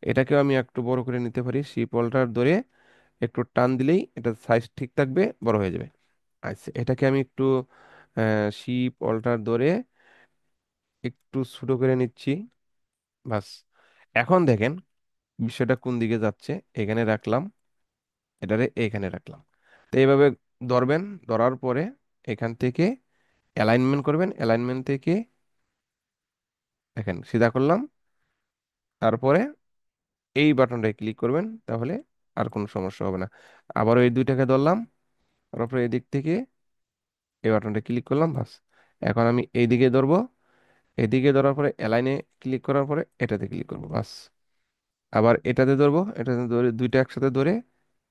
এটাকেও আমি একটু বড় করে নিতে পারি, শিপ অল্টার ধরে একটু টান দিলেই এটা সাইজ ঠিক থাকবে, বড় হয়ে যাবে। আচ্ছা, এটাকে আমি একটু শিপ অল্টার ধরে একটু ছোট করে নিচ্ছি, বাস। এখন দেখেন বিষয়টা কোন দিকে যাচ্ছে। এখানে রাখলাম, এটারে এখানে রাখলাম। তো এইভাবে ধরবেন। ধরার পরে এখান থেকে অ্যালাইনমেন্ট করবেন, অ্যালাইনমেন্ট থেকে দেখেন সিধা করলাম। তারপরে এই বাটনটায় ক্লিক করবেন, তাহলে আর কোনো সমস্যা হবে না। আবারও এই দুইটাকে ধরলাম, তারপরে এদিক থেকে এই বাটনটা ক্লিক করলাম, বাস। এখন আমি এইদিকে ধরবো, এদিকে ধরার পরে অ্যালাইনে ক্লিক করার পরে এটাতে ক্লিক করবো, বাস। আবার এটাতে ধরবো, এটাতে ধরে দুইটা একসাথে ধরে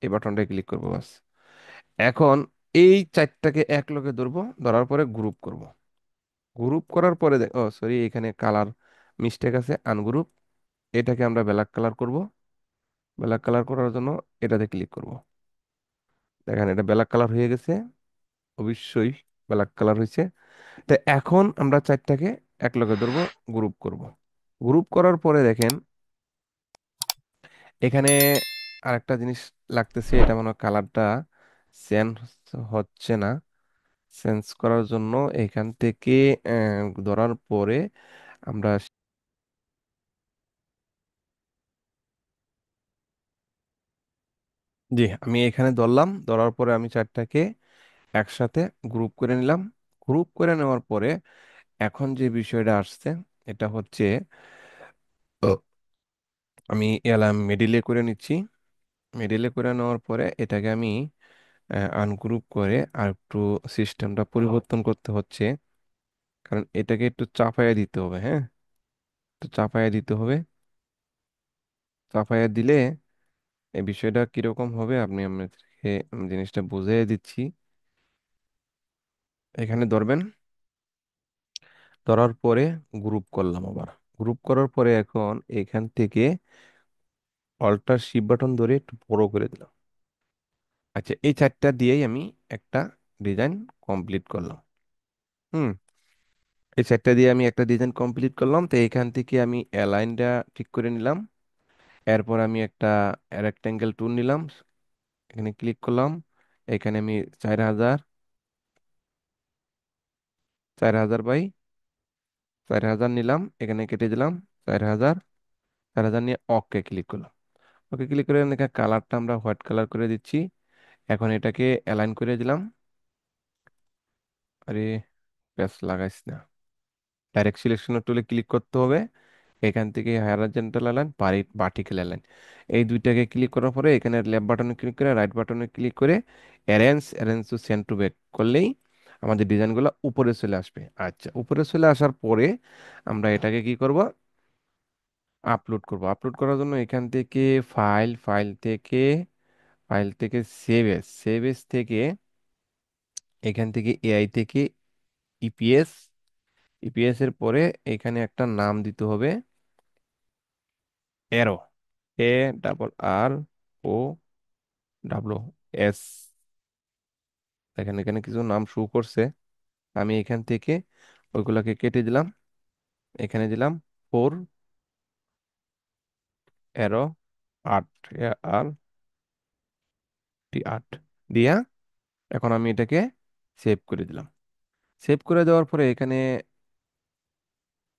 এই বাটনটায় ক্লিক করবো, বাস। এখন এই চারটাকে এক লগে ধরবো, ধরার পরে গ্রুপ করব। গ্রুপ করার পরে ও সরি, এখানে কালার মিস্টেক আছে, আনগ্রুপ। এটাকে আমরা ব্ল্যাক কালার করব। ব্ল্যাক কালার করার জন্য এটাতে ক্লিক করব। দেখেন এটা ব্ল্যাক কালার হয়ে গেছে, অবশ্যই ব্ল্যাক কালার হয়েছে। তো এখন আমরা চারটাকে এক লগে ধরবো, গ্রুপ করব। গ্রুপ করার পরে দেখেন এখানে আরেকটা জিনিস লাগতেছে, এটা মনে হয় কালারটা চেঞ্জ হচ্ছে না। চেঞ্জ করার জন্য এখান থেকে ধরার পরে আমরা, জি আমি এখানে ধরলাম, ধরার পরে আমি চারটাকে একসাথে গ্রুপ করে নিলাম। গ্রুপ করে নেওয়ার পরে এখন যে বিষয়টা আসছে, এটা হচ্ছে ও, আমি এলাম মিডিলে করে নিচ্ছি। মিডিলে করে নেওয়ার পরে এটাকে আমি আনগ্রুপ করে আর একটু সিস্টেমটা পরিবর্তন করতে হচ্ছে, কারণ এটাকে একটু চাপায়া দিতে হবে, হ্যাঁ। একটু চাপায়া দিতে হবে। চাপায়া দিলে এই বিষয়টা কিরকম হবে আপনি আপনাদেরকে আমি জিনিসটা বুঝিয়ে দিচ্ছি। এখানে ধরবেন, ধরার পরে গ্রুপ করলাম আবার। গ্রুপ করার পরে এখন এখান থেকে অল্টার শিফট বাটন ধরে একটু বড় করে দিলাম। আচ্ছা, এই চারটা দিয়েই আমি একটা ডিজাইন কমপ্লিট করলাম। হুম। এই চারটা দিয়ে আমি একটা ডিজাইন কমপ্লিট করলাম। তো এখান থেকে আমি অ্যালাইনটা ঠিক করে নিলাম। এরপর আমি একটা রেক্টেঙ্গেল টুল নিলাম, এখানে ক্লিক করলাম। এখানে আমি 4000, 4000 বাই 4000 নিলাম, এখানে কেটে দিলাম 4000। 4000 নিয়ে ওকে ক্লিক করলাম। ওকে ক্লিক করে এখানে কালারটা আমরা হোয়াইট কালার করে দিচ্ছি। এখন এটাকে অ্যালাইন করে দিলাম। আরে ব্যাস লাগাইস না, ডাইরেক্ট সিলেকশন টুলে ক্লিক করতে হবে। এখান থেকে হরাইজন্টাল অ্যালাইন, ভার্টিক্যাল অ্যালাইন, এই দুইটাকে ক্লিক করার পরে এখানে লেফট বাটনে ক্লিক করে রাইট বাটনে ক্লিক করে arrange to send to back করলেই আমাদের ডিজাইনগুলো উপরে চলে আসবে। আচ্ছা, উপরে চলে আসার পরে আমরা এটাকে কি করব, আপলোড করব। আপলোড করার জন্য এখান থেকে ফাইল থেকে সেভ এস থেকে এখান থেকে এআই থেকে ইপিএস, ইপিএস এর পরে এখানে একটা নাম দিতে হবে, এরো, ARROW। দেখেন এখানে কিছু নাম শো করছে, আমি এখান থেকে ওইগুলাকে কেটে দিলাম। এখানে দিলাম 4 arrow 8, ART দিয়া এখন আমি এটাকে সেভ করে দিলাম। সেভ করে দেওয়ার পরে এখানে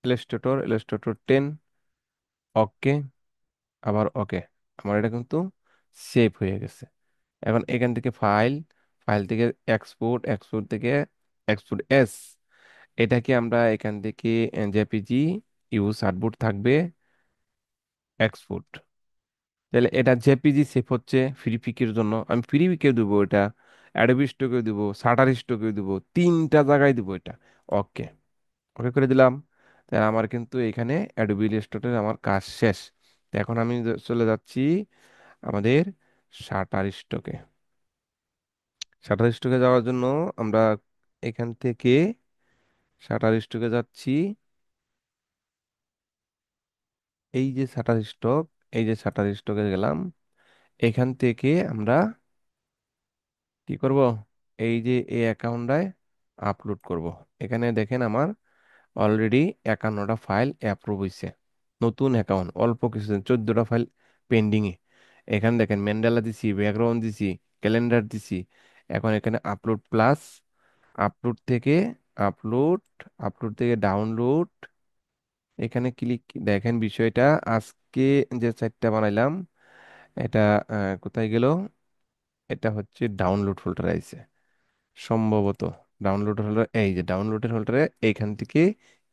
ইলাস্ট্রেটর 10, ওকে, আবার ওকে। আমার এটা কিন্তু সেভ হয়ে গেছে। এখন এখান থেকে ফাইল থেকে এক্সপোর্ট থেকে এক্সপোর্ট এস, এটাকে আমরা এখান থেকে জেপিজি ইউজ আর্টবোর্ড থাকবে এক্সপোর্ট। তাহলে এটা জেপিজি সেভ হচ্ছে ফ্রি পিকের জন্য, আমি ফ্রি পিকে দেবো এটা, অ্যাডোবি স্টকে দেবো, শাটার স্টকে দেবো, তিনটা জায়গায় দেবো এটা। ওকে, ওকে করে দিলাম। তাহলে আমার কিন্তু এখানে অ্যাডোবি ইলাস্ট্রেটর আমার কাজ শেষ। তো এখন আমি চলে যাচ্ছি আমাদের শাটার স্টকে। শাটার স্টকে যাওয়ার জন্য আমরা এখান থেকে শাটার স্টকে যাচ্ছি। এই যে শাটার স্টক, এই যে শাটার স্টকে গেলাম। এখান থেকে আমরা কি করব, এই যে এই অ্যাকাউন্টটায় আপলোড করব। এখানে দেখেন আমার অলরেডি 51টা ফাইল অ্যাপ্রুভ হয়েছে। নতুন অ্যাকাউন্ট, অল্প কিছুদিন 14টা ফাইল পেন্ডিং এ। এখানে দেখেন ম্যান্ডেলা দিছি, ব্যাকগ্রাউন্ড দিছি, ক্যালেন্ডার দিছি। এখন এখানে আপলোড প্লাস, আপলোড থেকে আপলোড, আপলোড থেকে ডাউনলোড। এখানে ক্লিক, দেখেন বিষয়টা আজকে যে সাইটটা বানাইলাম এটা কোথায় গেল, এটা হচ্ছে ডাউনলোড ফোল্ডারে আছে সম্ভবত। ডাউনলোড হলো, এই যে ডাউনলোডের হোল্ডারে এইখান থেকে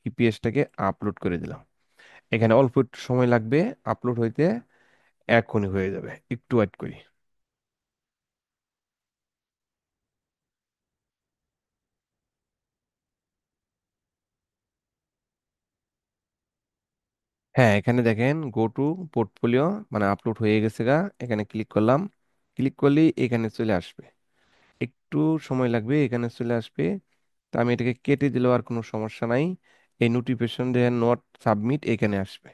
ইপিএসটাকে আপলোড করে দিলাম। এখানে অল্প একটু সময় লাগবে আপলোড হইতে, এখনই হয়ে যাবে, একটু ওয়েট করি। হ্যাঁ, এখানে দেখেন গো টু পোর্টফোলিও, মানে আপলোড হয়ে গেছে গা। এখানে ক্লিক করলাম, ক্লিক করলেই এখানে চলে আসবে। একটু সময় লাগবে, এখানে চলে আসবে। তো আমি এটাকে কেটে দিলেও আর কোনো সমস্যা নাই। এই নোটিফিকেশন যে নট সাবমিট এখানে আসবে।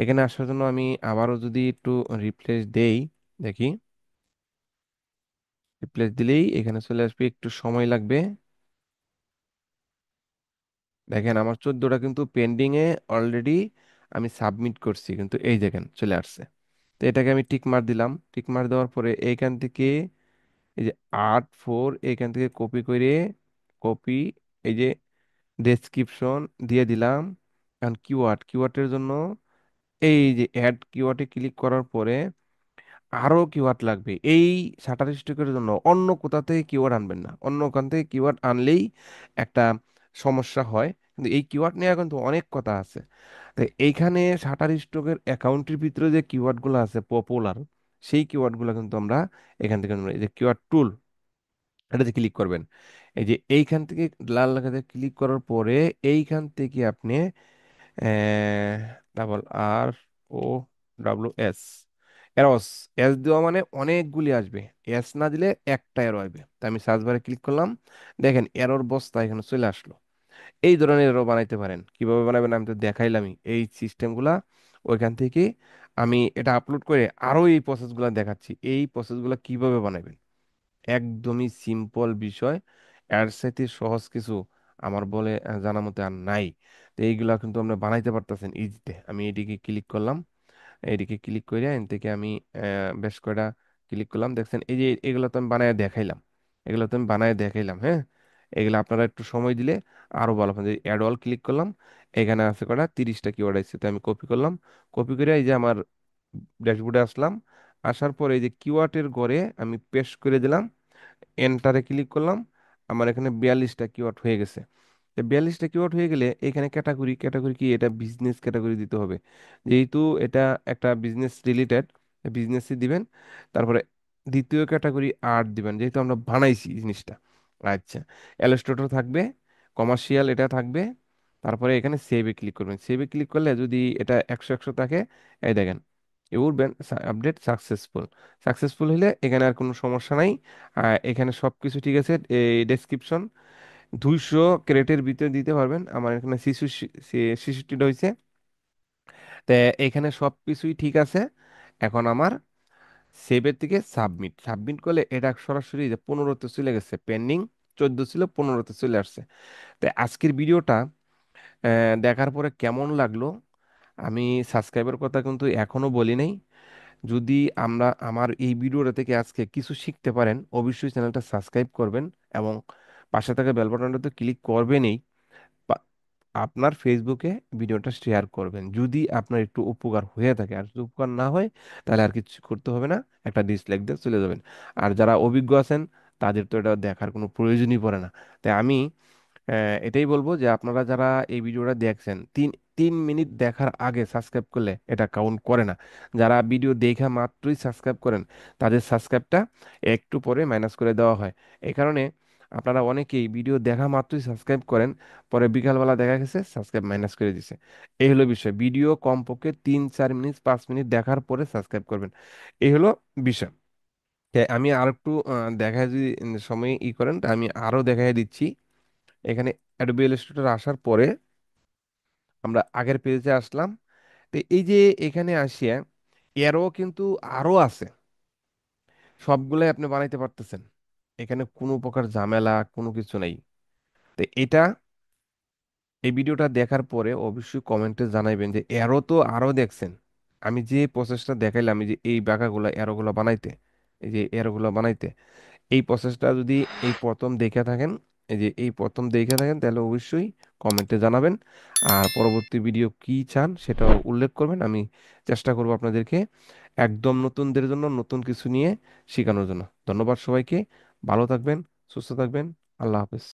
এখানে আসার জন্য আমি আবারও যদি একটু রিপ্লেস দেই, দেখি। রিপ্লেস দিলেই এখানে চলে আসবে, একটু সময় লাগবে। দেখেন আমার 14টা কিন্তু পেন্ডিং এ অলরেডি, আমি সাবমিট করছি কিন্তু এই দেখেন চলে আসছে। তো এটাকে আমি টিক মার দিলাম, টিক মার দেওয়ার পরে এইখান থেকে এই যে 8 4 এইখান থেকে কপি করে, কপি, এই যে ডেসক্রিপশন দিয়ে দিলাম। এখন কিওয়ার্ড, কিওয়ার্ডের জন্য এই যে অ্যাড কিওয়ার্ডে ক্লিক করার পরে আরো কিওয়ার্ড লাগবে। এই শাটার স্টকের জন্য অন্য কোথা থেকে কিওয়ার্ড আনবেন না, অন্য ওখান থেকে কিওয়ার্ড আনলেই একটা সমস্যা হয়। কিন্তু এই কিওয়ার্ড নিয়ে কিন্তু অনেক কথা আছে। তো এইখানে শাটার স্টকের অ্যাকাউন্টের ভিতরে যে কিওয়ার্ডগুলো আছে পপুলার, সেই কিওয়ার্ডগুলো কিন্তু আমরা এখান থেকে এই যে কিওয়ার্ড টুল, এটাতে ক্লিক করবেন। এই যে এইখান থেকে লাল লেখাতে ক্লিক করার পরে এইখান থেকে আপনি ডাবল আর ও ডাব্লু এস, এরস, এস দেওয়া মানে অনেকগুলি আসবে, এস না দিলে একটা এরর আসবে। তো আমি সার্চ বারে ক্লিক করলাম, দেখেন এরর বস্তা এখানে চলে আসলো। এই ধরনের এরর বানাইতে পারেন, কিভাবে বানাবেন আমি তো দেখাইলামই এই সিস্টেমগুলা। ওইখান থেকে আমি এটা আপলোড করে আরো এই প্রসেসগুলো দেখাচ্ছি, এই প্রসেসগুলো কিভাবে বানাবেন। একদমই সিম্পল বিষয়, এর সাথে সহজ কিছু আমার বলে জানা মতে আর নাই। তো এইগুলা কিন্তু আপনি বানাইতে পারতেছেন ইজিতে। আমি এদিকে ক্লিক করলাম, এইদিকে ক্লিক করে এন থেকে আমি বেশ কয়টা ক্লিক করলাম, দেখছেন এই যে এগুলো তো আমি বানায় দেখাইলাম, এগুলো তো আমি বানায় দেখাইলাম। হ্যাঁ, এগুলো আপনারা একটু সময় দিলে আরো ভালো হবে। অ্যাড অল ক্লিক করলাম, এখানে আছে কয়টা 30টা কিওয়ার্ড আছে, তো আমি কপি করলাম। কপি করে এই যে আমার ড্যাশবোর্ডে আসলাম। আসার পরে এই যে কিওয়ার্ডের ঘরে আমি পেস্ট করে দিলাম, এন্টারে ক্লিক করলাম। আমার এখানে 42টা কিওয়ার্ড হয়ে গেছে। তো 42টা কিওয়ার্ড হয়ে গেলে এখানে ক্যাটাগরি, ক্যাটাগরি কি, এটা বিজনেস ক্যাটাগরি দিতে হবে। যেহেতু এটা একটা বিজনেস রিলেটেড, বিজনেসই দিবেন। তারপরে দ্বিতীয় ক্যাটাগরি আর্ট দিবেন, যেহেতু আমরা বানাইছি জিনিসটা। আচ্ছা, অ্যালোস্ট্রেটর থাকবে, কমার্শিয়াল এটা থাকবে। তারপরে এখানে সেভে ক্লিক করবেন। সেভে ক্লিক করলে যদি এটা 100 থাকে, এই দেখেন your ban update successful. Successful হলে এখানে আর কোনো সমস্যা নাই। এখানে সব কিছু ঠিক আছে। এই ডেসক্রিপশন 200 ক্যারেটের ভিতরে দিতে পারবেন, আমার এখানে 66টা হয়েছে। তো এখানে সব কিছুই ঠিক আছে। এখন আমার সেভের থেকে সাবমিট, সাবমিট করলে এটা সরাসরি যে 15তে চলে গেছে, পেন্ডিং 14 ছিল 15তে চলে আসছে। তো আজকের ভিডিওটা দেখার পরে কেমন লাগলো, আমি সাবস্ক্রাইবের কথা কিন্তু এখনো বলি নাই। যদি আমরা আমার এই ভিডিওটা থেকে আজকে কিছু শিখতে পারেন, অবশ্যই চ্যানেলটা সাবস্ক্রাইব করবেন এবং পাশে থাকা বেল বাটনটা তো ক্লিক করবেনই। পা- আপনার ফেসবুকে ভিডিওটা শেয়ার করবেন যদি আপনার একটু উপকার হয়ে থাকে। আর যদি উপকার না হয় তাহলে আর কিছু করতে হবে না, একটা ডিসলাইক দিয়ে চলে যাবেন। আর যারা অভিজ্ঞ আছেন তাদের তো এটা দেখার কোনো প্রয়োজনই পড়ে না। তাই আমি এটাই বলবো যে আপনারা যারা এই ভিডিওটা দেখছেন, 3 মিনিট দেখার আগে সাবস্ক্রাইব করলে এটা কাউন্ট করে না। যারা ভিডিও দেখা মাত্রই সাবস্ক্রাইব করেন, তাদের সাবস্ক্রাইবটা একটু পরে মাইনাস করে দেওয়া হয়। এই কারণে আপনারা অনেকেই ভিডিও দেখা মাত্রই সাবস্ক্রাইব করেন, পরে বিকালবেলা দেখা গেছে সাবস্ক্রাইব মাইনাস করে দিছে। এই হলো বিষয়, ভিডিও কমপক্ষে 3-4 মিনিট 5 মিনিট দেখার পরে সাবস্ক্রাইব করবেন। এই হলো বিষয়। আমি আর একটু দেখা যদি সময় করেন, তা আমি আরো দেখাই দিচ্ছি। এখানে অ্যাডোবি ইলাস্ট্রেটর আসার পরে আমরা আগের পেজে আসলাম। তো এই যে এখানে আসিয়া এরও কিন্তু আরো আছে, সবগুলাই আপনি বানাইতে পারতেছেন। এখানে কোনো প্রকার ঝামেলা কোনো কিছু নাই। তো এটা, এই ভিডিওটা দেখার পরে অবশ্যই কমেন্টে জানাইবেন যে এরও তো আরো দেখছেন। আমি যে প্রসেসটা দেখাইলাম, এই যে এই বাঁকাগুলা এরোগুলা বানাইতে, এই যে এরোগুলা বানাইতে, এই প্রসেসটা যদি এই প্রথম দেখে থাকেন, এই যে এই প্রথম দেখে থাকেন, তাহলে অবশ্যই কমেন্টে জানাবেন। আর পরবর্তী ভিডিও কি চান সেটা উল্লেখ করবেন। আমি চেষ্টা করব আপনাদেরকে একদম নতুনদের জন্য নতুন কিছু নিয়ে শেখানোর জন্য। ধন্যবাদ সবাইকে। ভালো থাকবেন, সুস্থ থাকবেন। আল্লাহ হাফেজ।